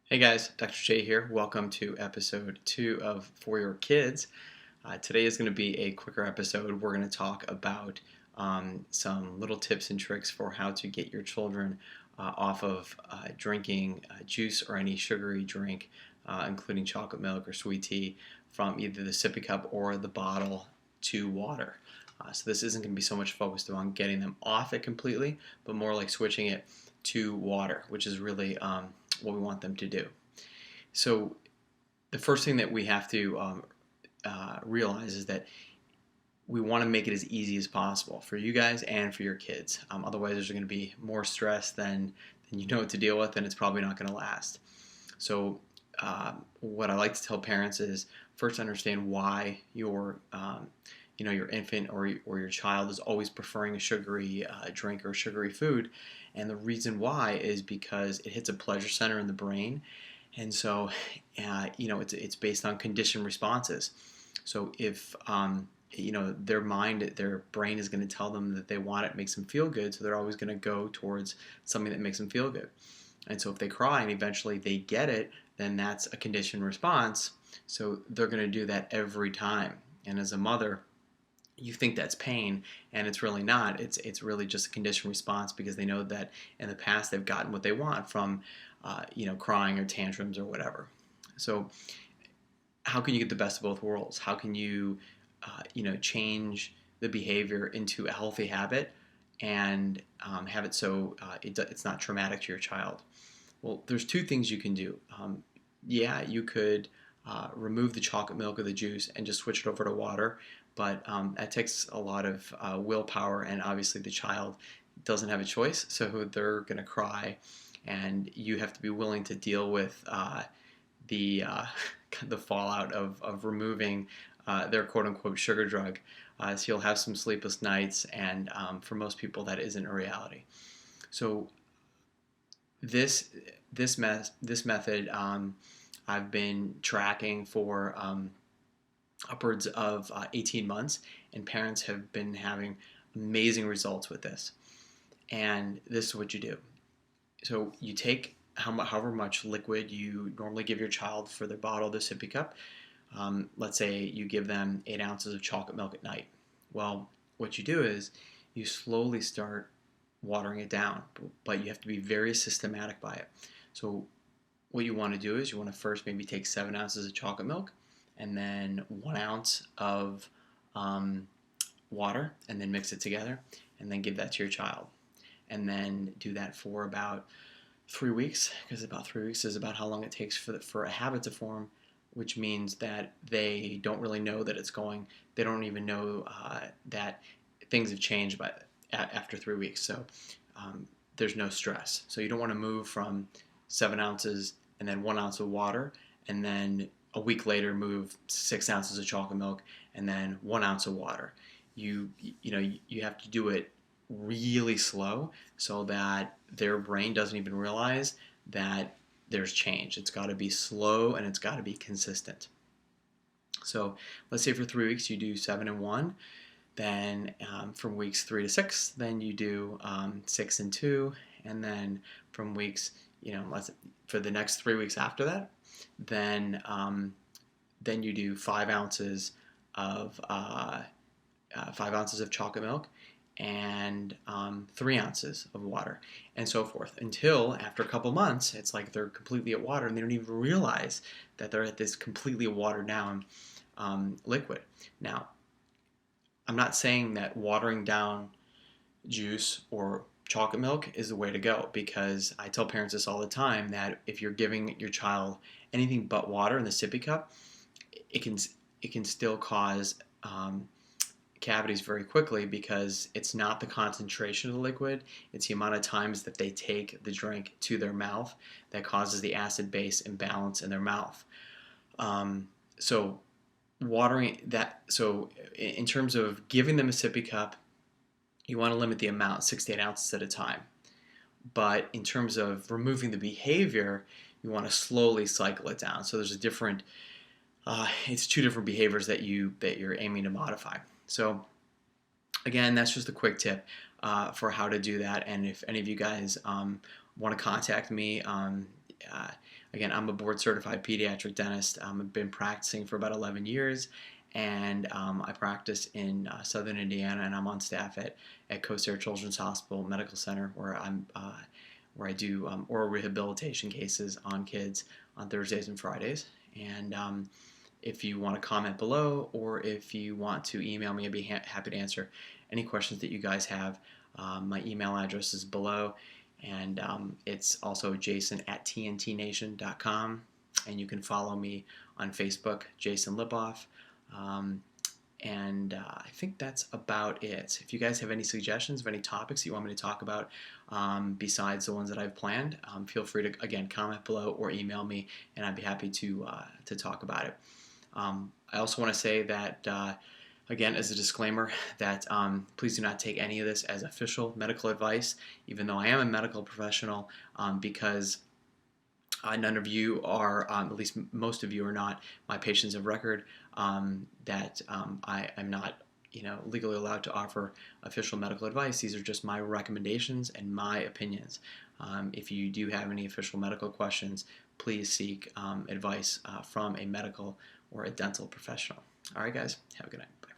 Hey guys, Dr. J here. Welcome to episode 2 of For Your Kids. Today is going to be a quicker episode. We're going to talk about some little tips and tricks for how to get your children off of drinking juice or any sugary drink, including chocolate milk or sweet tea, from either the sippy cup or the bottle to water. So this isn't going to be so much focused on getting them off it completely, but more like switching it to water, which is really what we want them to do. So the first thing that we have to realize is that we want to make it as easy as possible for you guys and for your kids. Otherwise, there's going to be more stress than you know what to deal with, and it's probably not going to last. So what I like to tell parents is first understand why your infant or your child is always preferring a sugary drink or sugary food, and the reason why is because it hits a pleasure center in the brain, and so it's based on conditioned responses. So if their brain is going to tell them that they want it, makes them feel good, so they're always going to go towards something that makes them feel good. And so if they cry and eventually they get it, then that's a conditioned response. So they're going to do that every time. And as a mother, you think that's pain, and it's really not. It's really just a conditioned response because they know that in the past they've gotten what they want from crying or tantrums or whatever. So how can you get the best of both worlds? How can you change the behavior into a healthy habit and have it so it's not traumatic to your child? Well, there's two things you can do. You could remove the chocolate milk or the juice and just switch it over to water, but that takes a lot of willpower, and obviously the child doesn't have a choice, so they're going to cry, and you have to be willing to deal with the the fallout of removing their quote-unquote sugar drug. So you'll have some sleepless nights, and for most people that isn't a reality. So this method I've been tracking for upwards of 18 months, and parents have been having amazing results with this. And this is what you do. So you take however much liquid you normally give your child for their bottle, the sippy cup. Let's say you give them 8 ounces of chocolate milk at night. Well, what you do is you slowly start watering it down, but you have to be very systematic by it. So what you want to do is you want to first maybe take 7 ounces of chocolate milk, and then 1 ounce of water, and then mix it together, and then give that to your child. And then do that for about 3 weeks, because about 3 weeks is about how long it takes for a habit to form, which means that they don't really know that it's going, they don't even know that things have changed after 3 weeks. So there's no stress. So you don't want to move from 7 ounces and then 1 ounce of water, and then a week later move 6 ounces of chocolate milk and then 1 ounce of water. You have to do it really slow so that their brain doesn't even realize that there's change. It's got to be slow, and it's got to be consistent. So let's say for 3 weeks you do 7 and 1. Then from weeks 3 to 6, then you do 6 and 2, and then from weeks, for the next 3 weeks after that, then you do 5 ounces of 5 ounces of chocolate milk and 3 ounces of water, and so forth, until after a couple months, it's like they're completely at water, and they don't even realize that they're at this completely watered down liquid. Now, I'm not saying that watering down juice or chocolate milk is the way to go, because I tell parents this all the time, that if you're giving your child anything but water in the sippy cup, it can still cause cavities very quickly, because it's not the concentration of the liquid, it's the amount of times that they take the drink to their mouth that causes the acid-base imbalance in their mouth. So watering that, so in terms of giving them a sippy cup, you want to limit the amount, 6 to 8 ounces at a time. But in terms of removing the behavior, you want to slowly cycle it down. So there's it's 2 different behaviors that you're aiming to modify. So again, that's just a quick tip for how to do that. And if any of you guys want to contact me, again, I'm a board certified pediatric dentist. I've been practicing for about 11 years, and I practice in Southern Indiana, and I'm on staff at Coast Children's Hospital Medical Center, where I do oral rehabilitation cases on kids on Thursdays and Fridays. And if you want to comment below, or if you want to email me, I'd be happy to answer any questions that you guys have. My email address is below, and it's also jason@tntnation.com, and you can follow me on Facebook, Jason Lipoff. I think that's about it. If you guys have any suggestions of any topics you want me to talk about besides the ones that I've planned, feel free to, again, comment below or email me, and I'd be happy to talk about it. I also want to say that, again, as a disclaimer, that please do not take any of this as official medical advice, even though I am a medical professional, because none of you are, at least most of you are not my patients of record, that I'm not legally allowed to offer official medical advice. These are just my recommendations and my opinions. If you do have any official medical questions, please seek advice from a medical or a dental professional. All right, guys, have a good night. Bye.